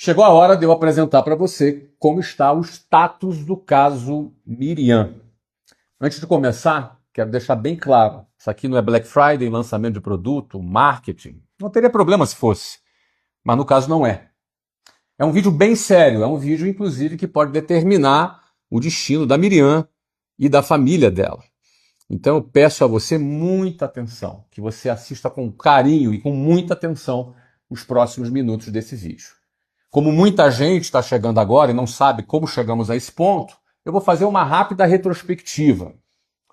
Chegou a hora de eu apresentar para você como está o status do caso Miriam. Antes de começar, quero deixar bem claro, isso aqui não é Black Friday, lançamento de produto, marketing. Não teria problema se fosse, mas no caso não é. É um vídeo bem sério, é um vídeo, inclusive, que pode determinar o destino da Miriam e da família dela. Então eu peço a você muita atenção, que você assista com carinho e com muita atenção os próximos minutos desse vídeo. Como muita gente está chegando agora e não sabe como chegamos a esse ponto, eu vou fazer uma rápida retrospectiva.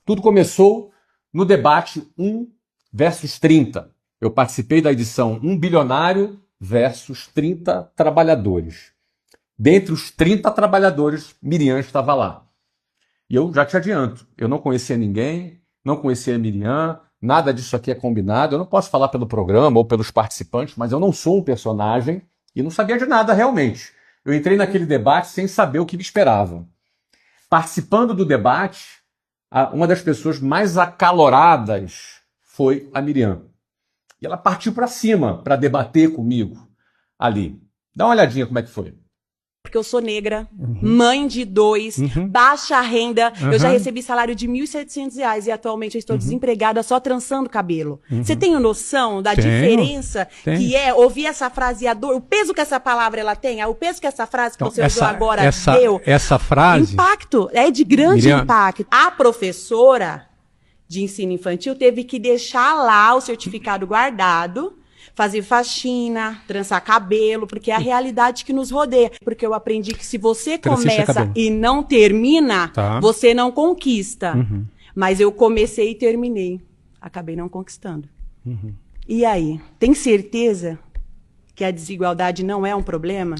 Tudo começou no debate 1 versus 30. Eu participei da edição 1 bilionário versus 30 trabalhadores. Dentre os 30 trabalhadores, Miriam estava lá. E eu já te adianto, eu não conhecia ninguém, não conhecia a Miriam, nada disso aqui é combinado. Eu não posso falar pelo programa ou pelos participantes, mas eu não sou um personagem e não sabia de nada realmente. Eu entrei naquele debate sem saber o que me esperava. Participando do debate, uma das pessoas mais acaloradas foi a Miriam. E ela partiu para cima para debater comigo ali. Dá uma olhadinha como é que foi. Porque eu sou negra, mãe de 2, baixa renda, eu já recebi salário de R$ 1.700 e atualmente eu estou desempregada só trançando cabelo. Você tem noção da diferença que é ouvir essa frase e a dor, o peso que essa palavra ela tem, o peso que essa frase que você usou agora deu? Essa frase... Impacto, é de grande impacto. A professora de ensino infantil teve que deixar lá o certificado guardado, fazer faxina, trançar cabelo, porque é a realidade que nos rodeia. Porque eu aprendi que se você começa e não termina, você não conquista. Mas eu comecei e terminei. Acabei não conquistando. E aí, tem certeza que a desigualdade não é um problema?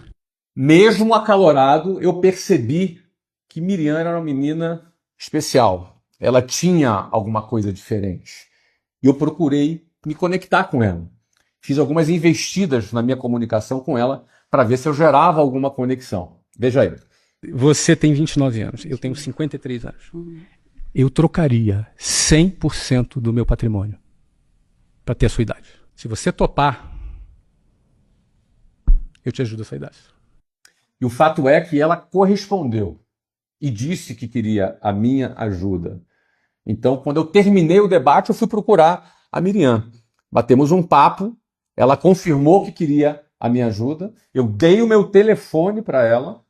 Mesmo acalorado, eu percebi que Miriam era uma menina especial. Ela tinha alguma coisa diferente. E eu procurei me conectar com ela. Fiz algumas investidas na minha comunicação com ela para ver se eu gerava alguma conexão. Veja aí. Você tem 29 anos, eu tenho 53 anos. Eu trocaria 100% do meu patrimônio para ter a sua idade. Se você topar, eu te ajudo a sair dessa. E o fato é que ela correspondeu e disse que queria a minha ajuda. Então, quando eu terminei o debate, eu fui procurar a Miriam. Batemos um papo. Ela confirmou que queria a minha ajuda, eu dei o meu telefone para ela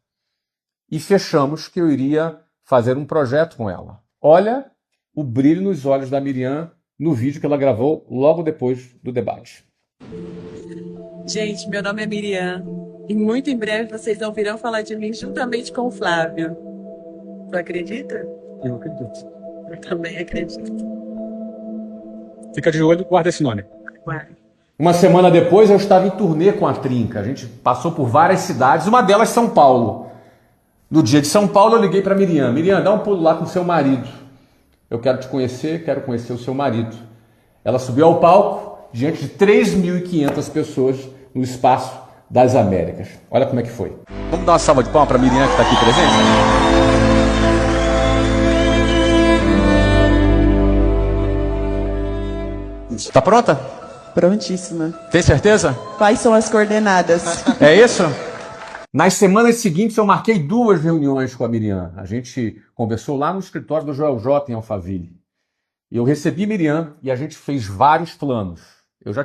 e fechamos que eu iria fazer um projeto com ela. Olha o brilho nos olhos da Miriam no vídeo que ela gravou logo depois do debate. Gente, meu nome é Miriam e muito em breve vocês ouvirão falar de mim juntamente com o Flávio. Tu acredita? Eu acredito. Eu também acredito. Fica de olho, guarda esse nome. Guarda. Uma semana depois eu estava em turnê com a Trinca. A gente passou por várias cidades, uma delas São Paulo. No dia de São Paulo eu liguei para Miriam. Miriam, dá um pulo lá com seu marido. Eu quero te conhecer, quero conhecer o seu marido. Ela subiu ao palco diante de 3.500 pessoas no Espaço das Américas. Olha como é que foi. Vamos dar uma salva de palmas para a Miriam que está aqui presente? Está pronta? Prontíssima. Tem certeza? Quais são as coordenadas? É isso? Nas semanas seguintes eu marquei 2 reuniões com a Miriam. A gente conversou lá no escritório do Joel J. em Alphaville. E eu recebi Miriam e a gente fez vários planos. Eu já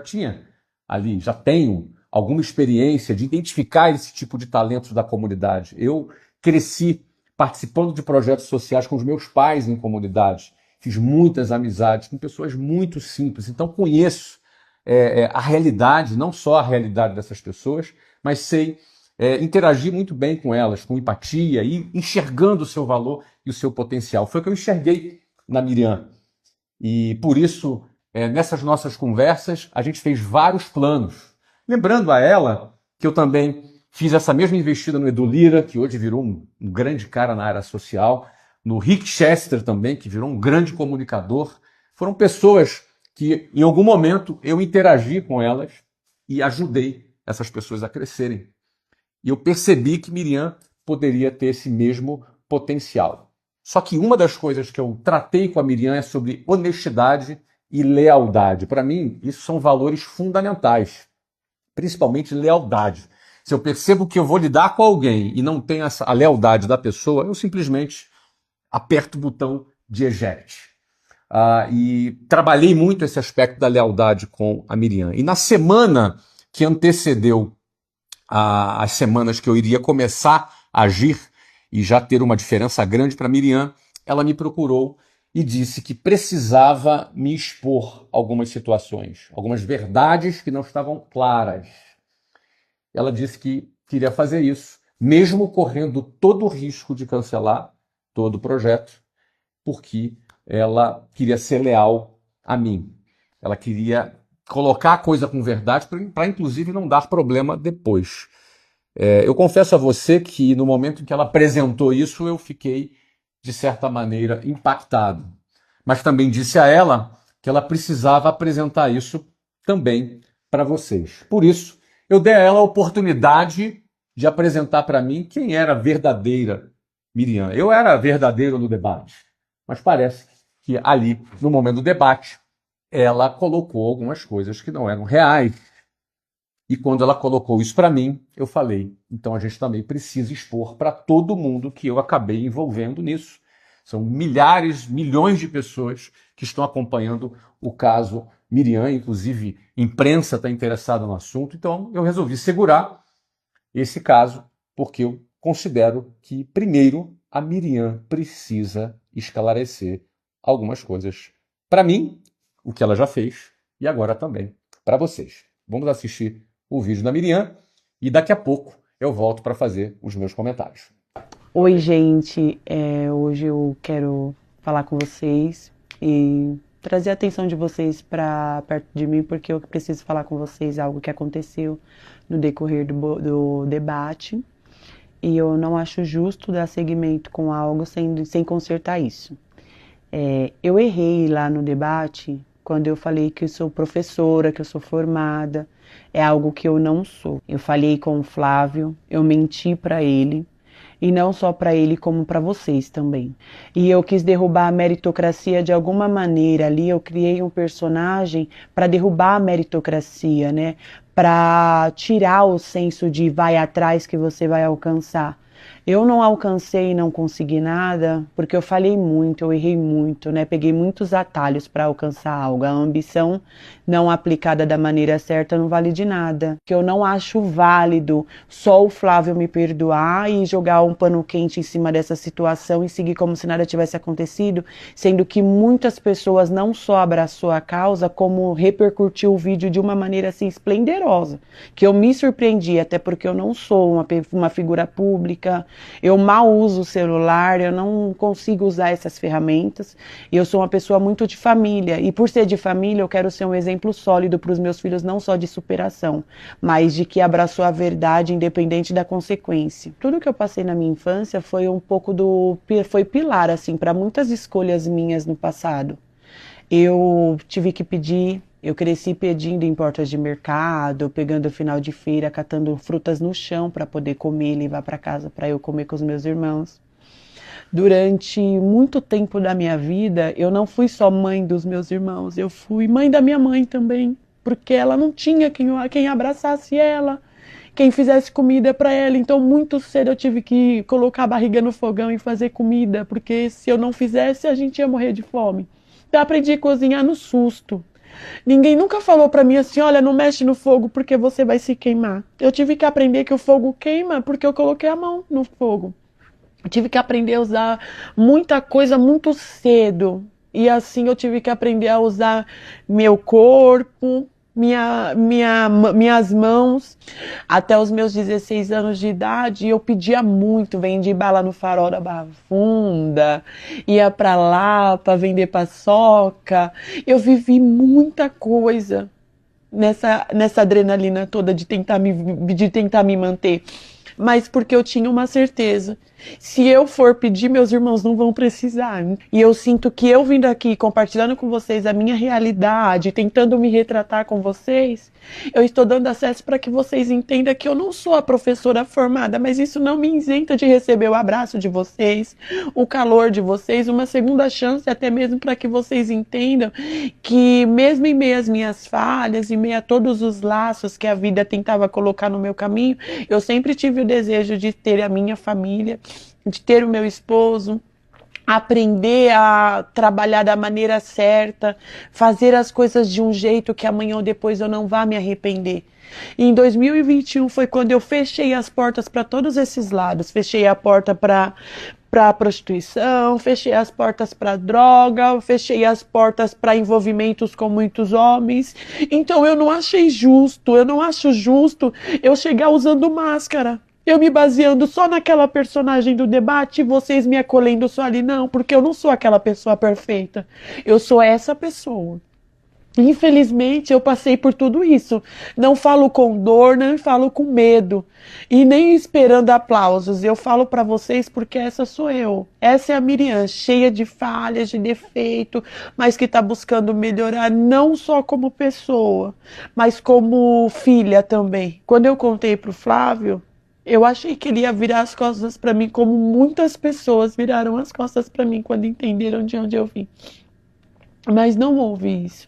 tenho alguma experiência de identificar esse tipo de talentos da comunidade. Eu cresci participando de projetos sociais com os meus pais em comunidade. Fiz muitas amizades com pessoas muito simples. Então conheço a realidade, não só a realidade dessas pessoas, mas sei interagir muito bem com elas, com empatia e enxergando o seu valor e o seu potencial. Foi o que eu enxerguei na Miriam. E por isso, nessas nossas conversas, a gente fez vários planos. Lembrando a ela que eu também fiz essa mesma investida no Edu Lira, que hoje virou um grande cara na área social, no Rick Chester também, que virou um grande comunicador. Foram pessoas que em algum momento eu interagi com elas e ajudei essas pessoas a crescerem. E eu percebi que Miriam poderia ter esse mesmo potencial. Só que uma das coisas que eu tratei com a Miriam é sobre honestidade e lealdade. Para mim, isso são valores fundamentais, principalmente lealdade. Se eu percebo que eu vou lidar com alguém e não tenho a lealdade da pessoa, eu simplesmente aperto o botão de eject. E trabalhei muito esse aspecto da lealdade com a Miriam. E na semana que antecedeu as semanas que eu iria começar a agir e já ter uma diferença grande para Miriam, ela me procurou e disse que precisava me expor algumas situações, algumas verdades que não estavam claras. Ela disse que queria fazer isso, mesmo correndo todo o risco de cancelar todo o projeto, porque ela queria ser leal a mim. Ela queria colocar a coisa com verdade para, inclusive, não dar problema depois. Eu confesso a você que no momento em que ela apresentou isso, eu fiquei, de certa maneira, impactado. Mas também disse a ela que ela precisava apresentar isso também para vocês. Por isso, eu dei a ela a oportunidade de apresentar para mim quem era a verdadeira Miriam. Eu era verdadeiro no debate, mas parece que ali, no momento do debate, ela colocou algumas coisas que não eram reais. E quando ela colocou isso para mim, eu falei, então a gente também precisa expor para todo mundo que eu acabei envolvendo nisso. São milhares, milhões de pessoas que estão acompanhando o caso Miriam, inclusive imprensa está interessada no assunto. Então eu resolvi segurar esse caso, porque eu considero que, primeiro, a Miriam precisa esclarecer algumas coisas para mim, o que ela já fez, e agora também para vocês. Vamos assistir o vídeo da Miriam e daqui a pouco eu volto para fazer os meus comentários. Oi, gente. Hoje eu quero falar com vocês e trazer a atenção de vocês para perto de mim, porque eu preciso falar com vocês algo que aconteceu no decorrer do debate e eu não acho justo dar seguimento com algo sem consertar isso. Eu errei lá no debate quando eu falei que eu sou professora, que eu sou formada, é algo que eu não sou. Eu falei com o Flávio, eu menti para ele, e não só para ele, como para vocês também. E eu quis derrubar a meritocracia de alguma maneira ali, eu criei um personagem para derrubar a meritocracia, né? Para tirar o senso de vai atrás que você vai alcançar. Eu não alcancei e não consegui nada porque eu falei muito, eu errei muito, né? Peguei muitos atalhos para alcançar algo. A ambição não aplicada da maneira certa não vale de nada. Que eu não acho válido só o Flávio me perdoar e jogar um pano quente em cima dessa situação e seguir como se nada tivesse acontecido, sendo que muitas pessoas não só abraçou a causa, como repercutiu o vídeo de uma maneira assim esplendorosa, que eu me surpreendi, até porque eu não sou uma figura pública. Eu mal uso o celular, eu não consigo usar essas ferramentas. Eu sou uma pessoa muito de família e por ser de família eu quero ser um exemplo sólido para os meus filhos, não só de superação, mas de que abraçou a verdade independente da consequência. Tudo que eu passei na minha infância foi um pouco foi pilar assim para muitas escolhas minhas no passado. Eu tive que pedir. Eu cresci pedindo em portas de mercado, pegando final de feira, catando frutas no chão para poder comer e levar para casa para eu comer com os meus irmãos. Durante muito tempo da minha vida, eu não fui só mãe dos meus irmãos, eu fui mãe da minha mãe também, porque ela não tinha quem abraçasse ela, quem fizesse comida para ela. Então, muito cedo eu tive que colocar a barriga no fogão e fazer comida, porque se eu não fizesse, a gente ia morrer de fome. Então, aprendi a cozinhar no susto. Ninguém nunca falou pra mim assim, olha, não mexe no fogo porque você vai se queimar. Eu tive que aprender que o fogo queima porque eu coloquei a mão no fogo. Eu tive que aprender a usar muita coisa muito cedo. E assim eu tive que aprender a usar meu corpo, minhas mãos. Até os meus 16 anos de idade, eu pedia muito, vendi bala no Farol da Barra Funda, ia pra lá pra vender paçoca. Eu vivi muita coisa nessa adrenalina toda de tentar me manter. mas porque eu tinha uma certeza. Se eu for pedir, meus irmãos não vão precisar. E eu sinto que eu vindo aqui compartilhando com vocês a minha realidade, tentando me retratar com vocês, eu estou dando acesso para que vocês entendam que eu não sou a professora formada, mas isso não me isenta de receber o abraço de vocês, o calor de vocês, uma segunda chance até mesmo para que vocês entendam que mesmo em meio às minhas falhas, em meio a todos os laços que a vida tentava colocar no meu caminho, eu sempre tive o desejo de ter a minha família, de ter o meu esposo, aprender a trabalhar da maneira certa, fazer as coisas de um jeito que amanhã ou depois eu não vá me arrepender. E em 2021 foi quando eu fechei as portas para todos esses lados. Fechei a porta para prostituição, fechei as portas para droga, fechei as portas para envolvimentos com muitos homens. Então eu não achei justo, eu não acho justo eu chegar usando máscara. Eu me baseando só naquela personagem do debate e vocês me acolhendo só ali. Não, porque eu não sou aquela pessoa perfeita. Eu sou essa pessoa. Infelizmente, eu passei por tudo isso. Não falo com dor, não falo com medo. E nem esperando aplausos. Eu falo para vocês porque essa sou eu. Essa é a Miriam, cheia de falhas, de defeito, mas que está buscando melhorar não só como pessoa, mas como filha também. Quando eu contei para o Flávio, eu achei que ele ia virar as costas para mim, como muitas pessoas viraram as costas para mim quando entenderam de onde eu vim. Mas não houve isso.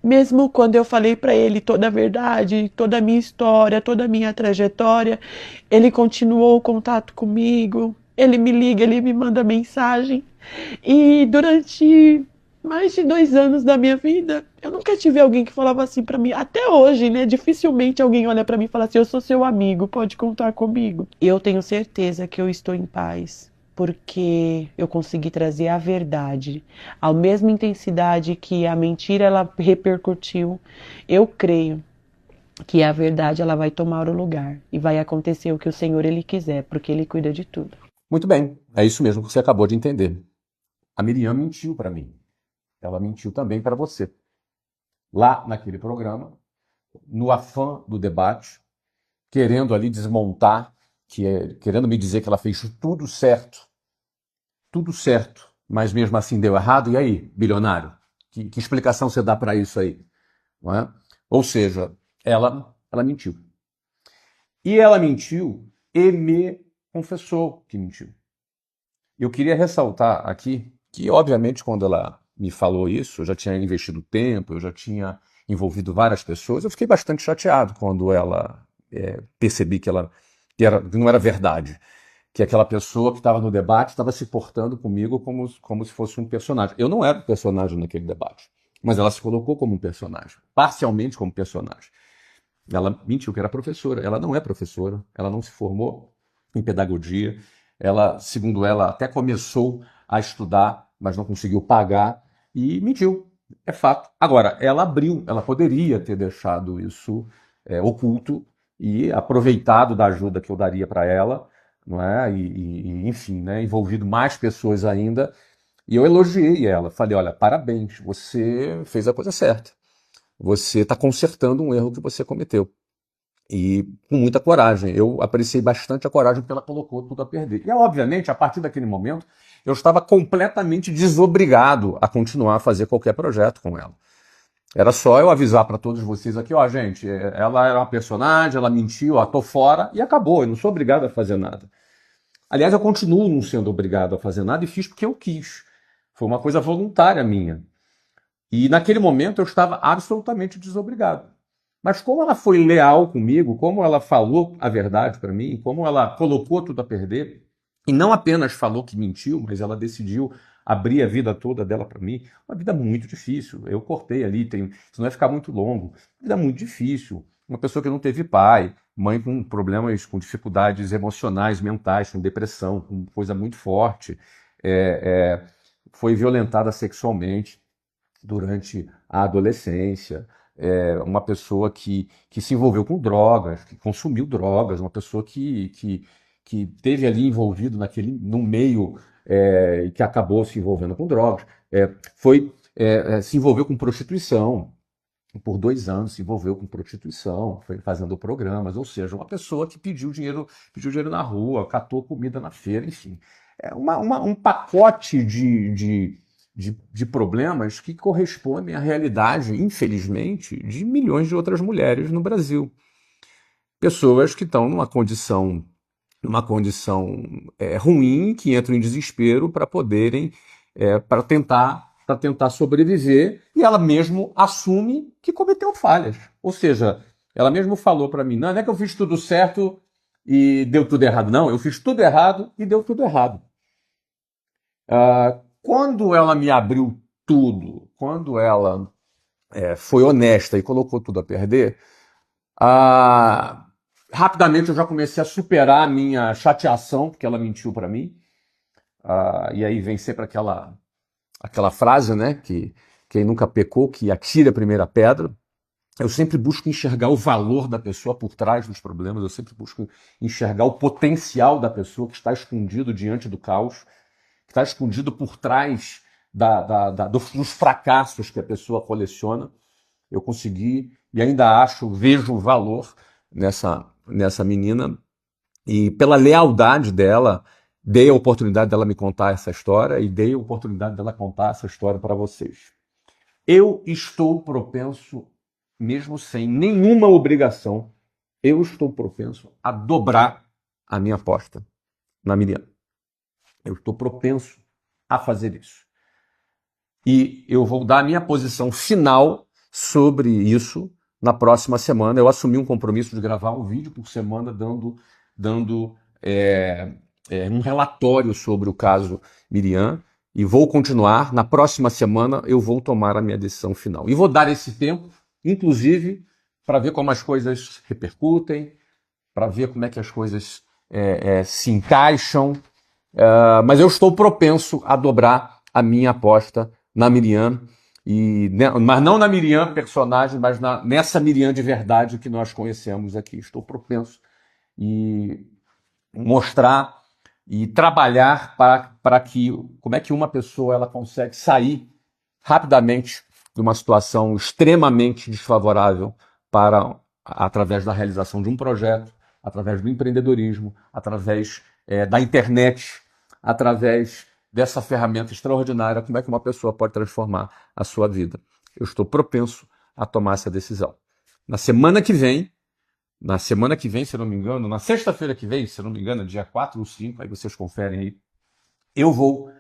Mesmo quando eu falei para ele toda a verdade, toda a minha história, toda a minha trajetória, ele continuou o contato comigo, ele me liga, ele me manda mensagem. E durante mais de 2 anos da minha vida, eu nunca tive alguém que falava assim para mim. Até hoje, né? Dificilmente alguém olha para mim e fala assim, eu sou seu amigo, pode contar comigo. Eu tenho certeza que eu estou em paz, porque eu consegui trazer a verdade, a mesma intensidade que a mentira ela repercutiu. Eu creio que a verdade ela vai tomar o lugar e vai acontecer o que o Senhor ele quiser, porque ele cuida de tudo. Muito bem, é isso mesmo que você acabou de entender. A Miriam mentiu para mim. Ela mentiu também para você. Lá naquele programa, no afã do debate, querendo ali desmontar, querendo me dizer que ela fez tudo certo, mas mesmo assim deu errado. E aí, bilionário? Que explicação você dá para isso aí? Não é? Ou seja, ela mentiu. E ela mentiu e me confessou que mentiu. Eu queria ressaltar aqui que, obviamente, quando ela me falou isso, eu já tinha investido tempo, eu já tinha envolvido várias pessoas, eu fiquei bastante chateado quando ela percebi que não era verdade, que aquela pessoa que estava no debate estava se portando comigo como se fosse um personagem. Eu não era um personagem naquele debate, mas ela se colocou como um personagem, parcialmente como personagem. Ela mentiu que era professora, ela não é professora, ela não se formou em pedagogia, ela, segundo ela, até começou a estudar, mas não conseguiu pagar e mentiu, é fato. Agora, ela poderia ter deixado isso oculto e aproveitado da ajuda que eu daria para ela, não é? Enfim, né? Envolvido mais pessoas ainda. E eu elogiei ela, falei, olha, parabéns, você fez a coisa certa. Você está consertando um erro que você cometeu. E com muita coragem. Eu apreciei bastante a coragem porque ela colocou tudo a perder. E, obviamente, a partir daquele momento, eu estava completamente desobrigado a continuar a fazer qualquer projeto com ela. Era só eu avisar para todos vocês aqui, ó, gente, ela era uma personagem, ela mentiu, ó, tô fora, e acabou, eu não sou obrigado a fazer nada. Aliás, eu continuo não sendo obrigado a fazer nada e fiz porque eu quis. Foi uma coisa voluntária minha. E naquele momento eu estava absolutamente desobrigado. Mas como ela foi leal comigo, como ela falou a verdade para mim, como ela colocou tudo a perder, e não apenas falou que mentiu, mas ela decidiu abrir a vida toda dela para mim, uma vida muito difícil. Eu cortei ali, senão vai ficar muito longo. Vida muito difícil. Uma pessoa que não teve pai, mãe com problemas, com dificuldades emocionais, mentais, com depressão, com coisa muito forte. Foi violentada sexualmente durante a adolescência. Uma pessoa que se envolveu com drogas, que consumiu drogas, uma pessoa que teve ali envolvido num meio e que acabou se envolvendo com drogas, se envolveu com prostituição, por 2 anos se envolveu com prostituição, foi fazendo programas, ou seja, uma pessoa que pediu dinheiro na rua, catou comida na feira, enfim. É um pacote de problemas que correspondem à realidade, infelizmente, de milhões de outras mulheres no Brasil. Pessoas que estão numa condição ruim, que entram em desespero para poderem, para tentar sobreviver, e ela mesmo assume que cometeu falhas. Ou seja, ela mesmo falou para mim, não é que eu fiz tudo certo e deu tudo errado. Não, eu fiz tudo errado e deu tudo errado. Quando ela me abriu tudo, quando ela foi honesta e colocou tudo a perder, rapidamente eu já comecei a superar a minha chateação, porque ela mentiu para mim. E aí vem sempre aquela frase, né, que quem nunca pecou, que atire a primeira pedra. Eu sempre busco enxergar o valor da pessoa por trás dos problemas, eu sempre busco enxergar o potencial da pessoa que está escondido diante do caos, que está escondido por trás dos fracassos que a pessoa coleciona. Eu consegui, e ainda vejo valor nessa menina, e pela lealdade dela, dei a oportunidade dela me contar essa história e dei a oportunidade dela contar essa história para vocês. Eu estou propenso, mesmo sem nenhuma obrigação, eu estou propenso a dobrar a minha aposta na Miriam. Eu estou propenso a fazer isso. E eu vou dar a minha posição final sobre isso na próxima semana. Eu assumi um compromisso de gravar um vídeo por semana dando um relatório sobre o caso Miriam, e vou continuar. Na próxima semana eu vou tomar a minha decisão final. E vou dar esse tempo, inclusive, para ver como as coisas repercutem, para ver como é que as coisas se encaixam. Mas eu estou propenso a dobrar a minha aposta na Miriam, mas não na Miriam personagem, mas nessa Miriam de verdade que nós conhecemos aqui. Estou propenso e mostrar e trabalhar para que como é que uma pessoa ela consegue sair rapidamente de uma situação extremamente desfavorável através da realização de um projeto, através do empreendedorismo, através da internet, através dessa ferramenta extraordinária, como é que uma pessoa pode transformar a sua vida. Eu estou propenso a tomar essa decisão. Na semana que vem, se não me engano, na sexta-feira que vem, se não me engano, dia 4 ou 5, aí vocês conferem aí, eu vou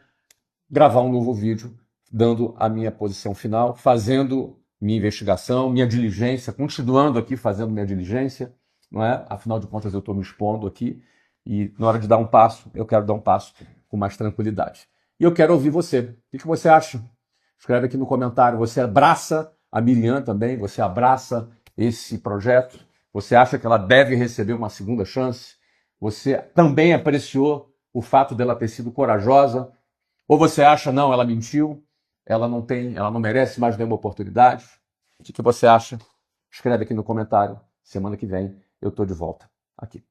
gravar um novo vídeo dando a minha posição final, fazendo minha investigação, minha diligência, continuando aqui fazendo minha diligência, não é? Afinal de contas, eu estou me expondo aqui e na hora de dar um passo, eu quero dar um passo com mais tranquilidade. E eu quero ouvir você. O que você acha? Escreve aqui no comentário. Você abraça a Miriam também? Você abraça esse projeto? Você acha que ela deve receber uma segunda chance? Você também apreciou o fato dela ter sido corajosa? Ou você acha, não, ela mentiu, ela não merece mais nenhuma oportunidade? O que você acha? Escreve aqui no comentário. Semana que vem eu estou de volta aqui.